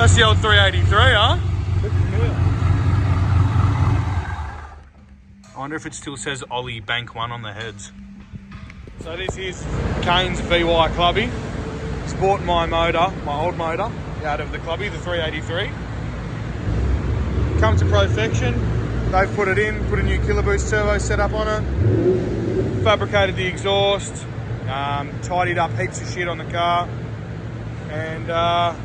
That's the old 383, huh? I wonder if it still says Ollie Bank 1 on the heads. So this is Kane's VY Clubby. He's bought my motor, my old motor, out of the Clubby, the 383. Comes to perfection. They've put it in, put a new killer boost turbo setup on it, fabricated the exhaust, tidied up heaps of shit on the car, and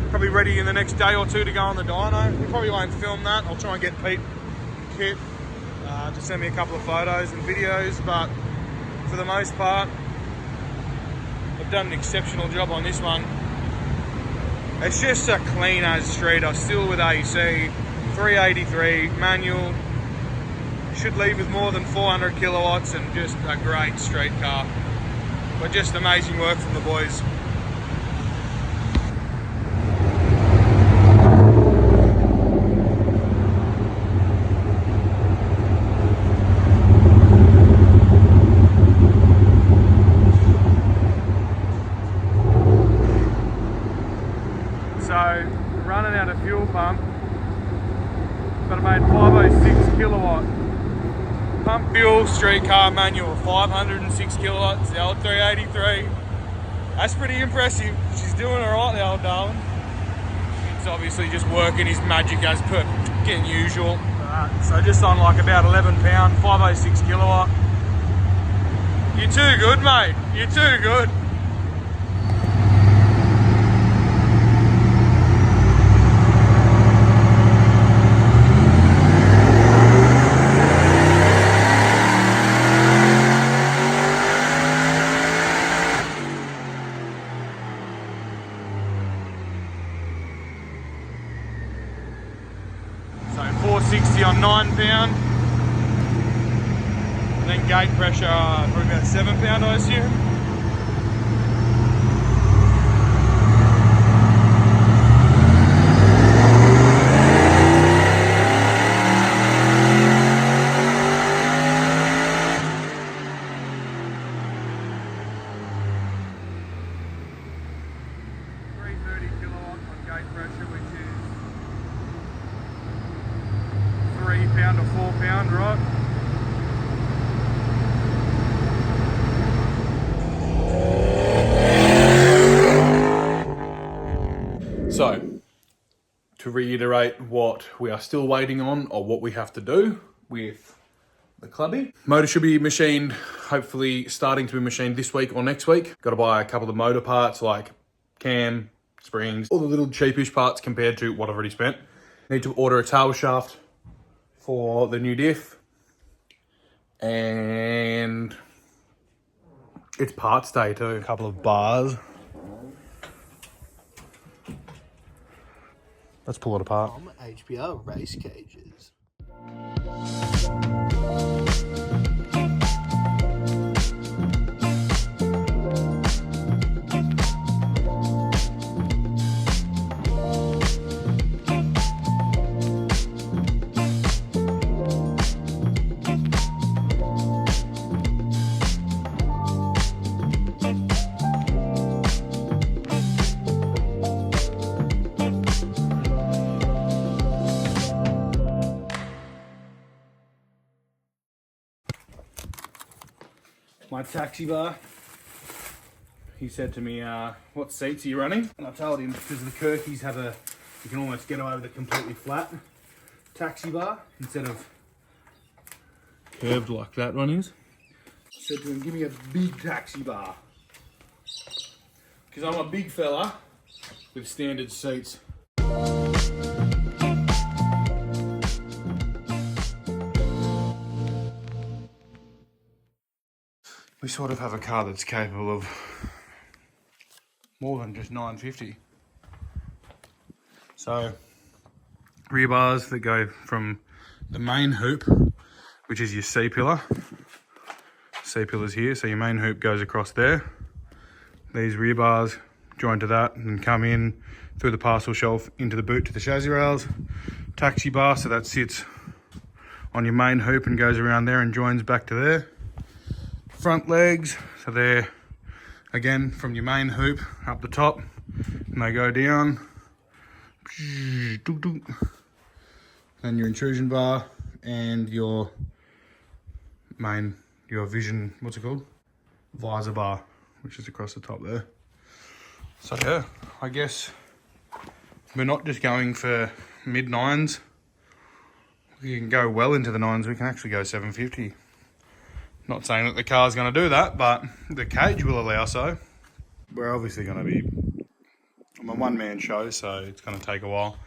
probably ready in the next day or two to go on the dyno. We probably won't film that. I'll try and get Pete and Kit to send me a couple of photos and videos, but for the most part, I've done an exceptional job on this one. It's just a clean as street. I'm still with AC, 383 manual. Should leave with more than 400 kilowatts and just a great street car. But just amazing work from the boys. So, running out of fuel pump, but I made 506 kilowatt. Pump fuel, street car manual, 506 kilowatts, the old 383. That's pretty impressive. She's doing alright, the old darling. It's obviously just working his magic as per getting usual. So just on like about 11 pound, 506 kilowatt. You're too good, mate. You're too good. So 460 on 9 pound, and then gate pressure probably about 7 pound, I assume. Pound or 4 pound, right? So, to reiterate what we are still waiting on, or what we have to do with the Clubby. Motor should be machined, hopefully starting to be machined this week or next week. Got to buy a couple of motor parts like cam, springs, all the little cheapish parts compared to what I've already spent. Need to order a tail shaft for the new diff, and it's parts day too. A couple of bars. Let's pull it apart. HPR race cages. My taxi bar. He said to me, what seats are you running? And I told him because the Kirkies have you can almost get away with a completely flat taxi bar instead of curved like that one is. I said to him, give me a big taxi bar. Because I'm a big fella with standard seats. We sort of have a car that's capable of more than just 950. So, rear bars that go from the main hoop, which is your C-pillar. C-pillar's here, so your main hoop goes across there. These rear bars join to that and come in through the parcel shelf into the boot to the chassis rails. Taxi bar, so that sits on your main hoop and goes around there and joins back to there. Front legs, so they're again from your main hoop up the top, and they go down Then your intrusion bar and your vision, what's it called? Visor bar, which is across the top there. So yeah, I guess we're not just going for mid nines. We can go well into the nines. We can actually go 750. Not saying that the car's going to do that, but the cage will allow so. We're obviously going to be on a one-man show, so it's going to take a while.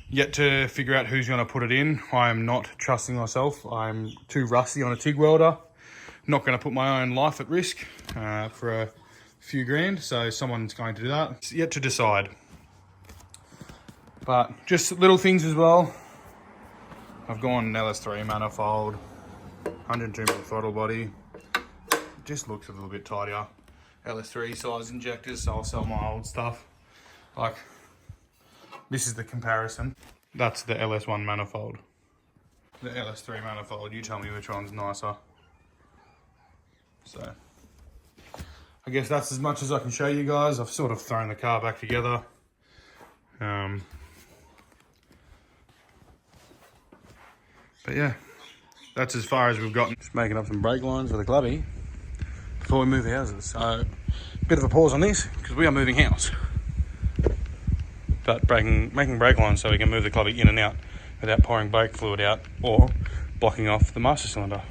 Yet to figure out who's going to put it in. I am not trusting myself. I'm too rusty on a TIG welder. Not going to put my own life at risk for a few grand, so someone's going to do that. It's yet to decide. But just little things as well. I've gone LS3 manifold, 102mm throttle body. It just looks a little bit tidier. LS3 size injectors, so I'll sell my old stuff. Like, this is the comparison. That's the LS1 manifold. The LS3 manifold, you tell me which one's nicer. So, I guess that's as much as I can show you guys. I've sort of thrown the car back together. But yeah, that's as far as we've gotten. Just making up some brake lines for the Clubby before we move houses. So, bit of a pause on this because we are moving house. But making brake lines so we can move the Clubby in and out without pouring brake fluid out or blocking off the master cylinder.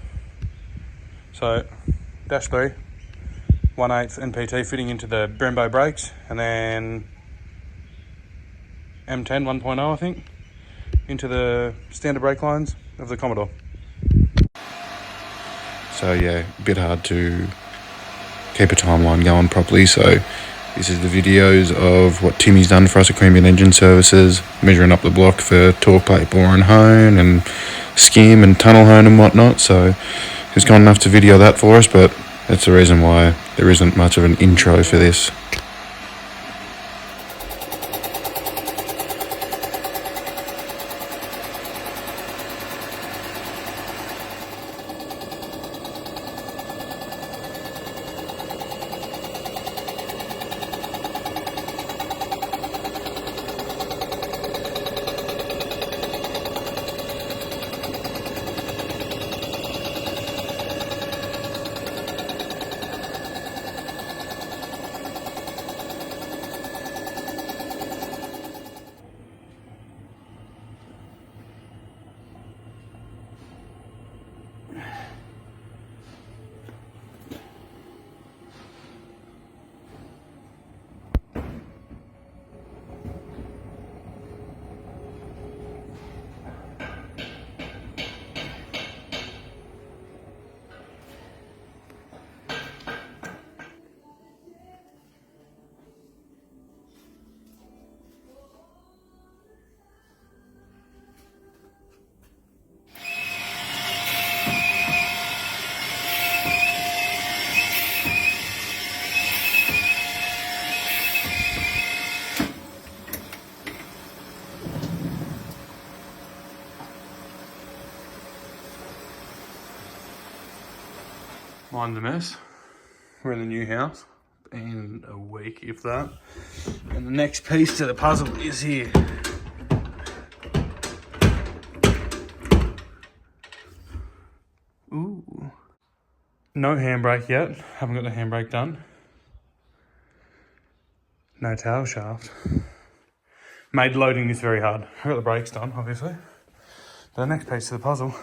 So, dash 3, 1/8 NPT fitting into the Brembo brakes, and then M10 1.0 I think into the standard brake lines of the Commodore. So yeah, a bit hard to keep a timeline going properly, so this is the videos of what Timmy's done for us at Creamian Engine Services, measuring up the block for torque plate bore and hone and skim and tunnel hone and whatnot. So he's gone enough to video that for us, but that's the reason why there isn't much of an intro for this. Mine's a mess. We're in the new house in a week, if that. And the next piece to the puzzle is here. Ooh. No handbrake yet. Haven't got the handbrake done. No tail shaft. Made loading this very hard. I got the brakes done, obviously. But the next piece to the puzzle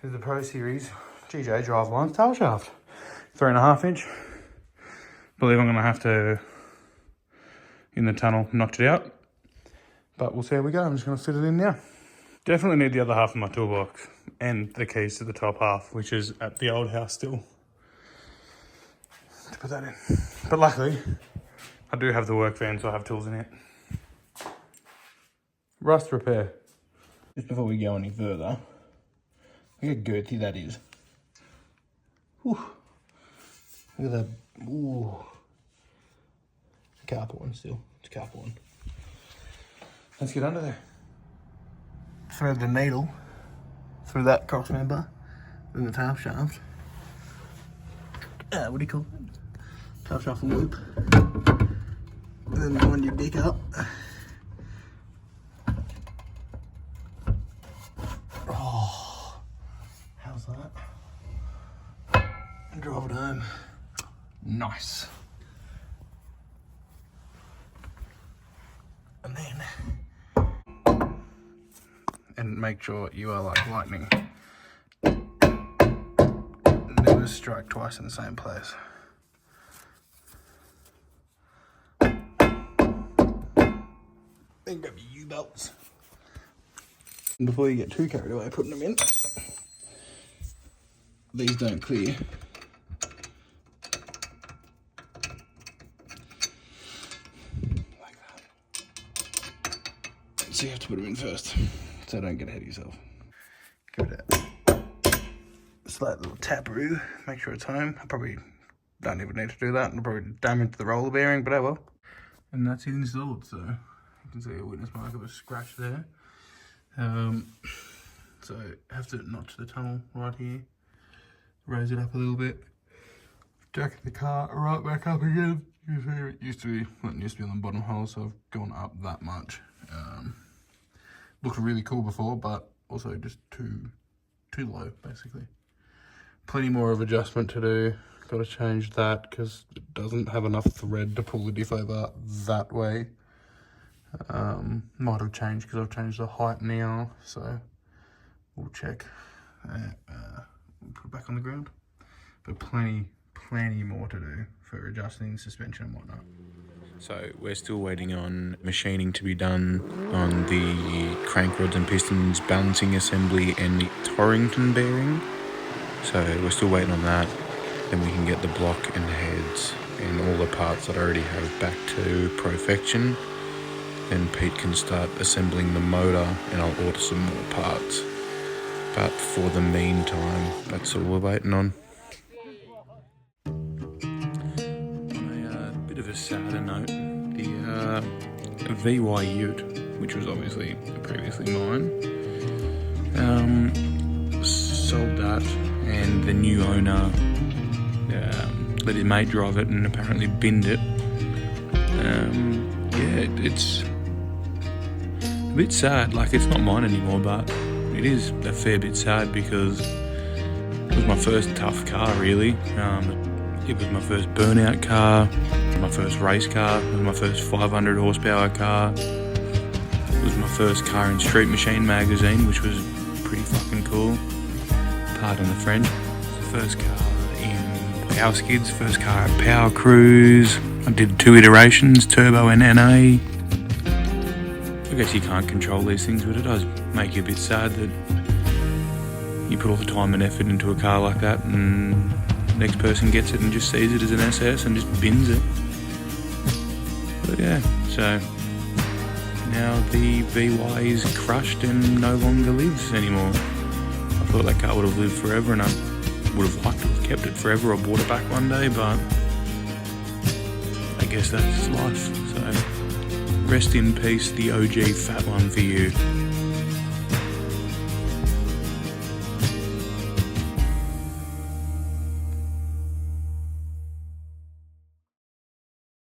is the Pro Series GJ driveline tail shaft. 3.5 inch. Believe I'm gonna have to, in the tunnel, notch it out. But we'll see how we go. I'm just gonna fit it in now. Definitely need the other half of my toolbox and the keys to the top half, which is at the old house still, to put that in. But luckily, I do have the work van, so I have tools in it. Rust repair. Just before we go any further, look how girthy that is. Whew. Look at that. Ooh. It's a carpet one still. It's a carpet one. Let's get under there. Thread the needle through that cross member, then the tail shaft. What do you call it? Tail shaft loop. And then wind your dick up. And make sure you are like lightning. Never strike twice in the same place. Then grab your U-belts. Before you get too carried away putting them in, these don't clear. Like that. So you have to put them in first, so don't get ahead of yourself. Give it a slight little taparoo, make sure it's home. I probably don't even need to do that. It'll probably damage the roller bearing, but oh well. And that's it installed, so you can see a witness mark of a scratch there. So have to notch the tunnel right here, raise it up a little bit, jack the car right back up again. You see it used to be on the bottom hole, so I've gone up that much. Looked really cool before, but also just too low basically. Plenty more of adjustment to do. Got to change that because it doesn't have enough thread to pull the diff over that way. Might have changed because I've changed the height now, so we'll check. We'll put it back on the ground. But plenty more to do for adjusting suspension and whatnot. So we're still waiting on machining to be done on the crank rods and pistons balancing assembly and the Torrington bearing. So we're still waiting on that. Then we can get the block and heads and all the parts that I already have back to perfection. Then Pete can start assembling the motor and I'll order some more parts. But for the meantime, that's all we're waiting on. Bit of a sadder note, the VY Ute, which was obviously previously mine, sold that, and the new owner let his mate drive it and apparently binned it. Yeah, it's a bit sad. Like, it's not mine anymore, but it is a fair bit sad because it was my first tough car, really. It was my first burnout car, my first race car, it was my first 500 horsepower car. It was my first car in Street Machine magazine, which was pretty fucking cool. Pardon the French. First car in Power Skids, first car at Power Cruise. I did 2 iterations, turbo and NA. I guess you can't control these things, but it does make you a bit sad that you put all the time and effort into a car like that and next person gets it and just sees it as an SS and just bins it. But yeah, so now the VY is crushed and no longer lives anymore. I thought that car would have lived forever and I would have liked to have kept it forever or bought it back one day, but I guess that's life. So rest in peace, the OG FAT14U.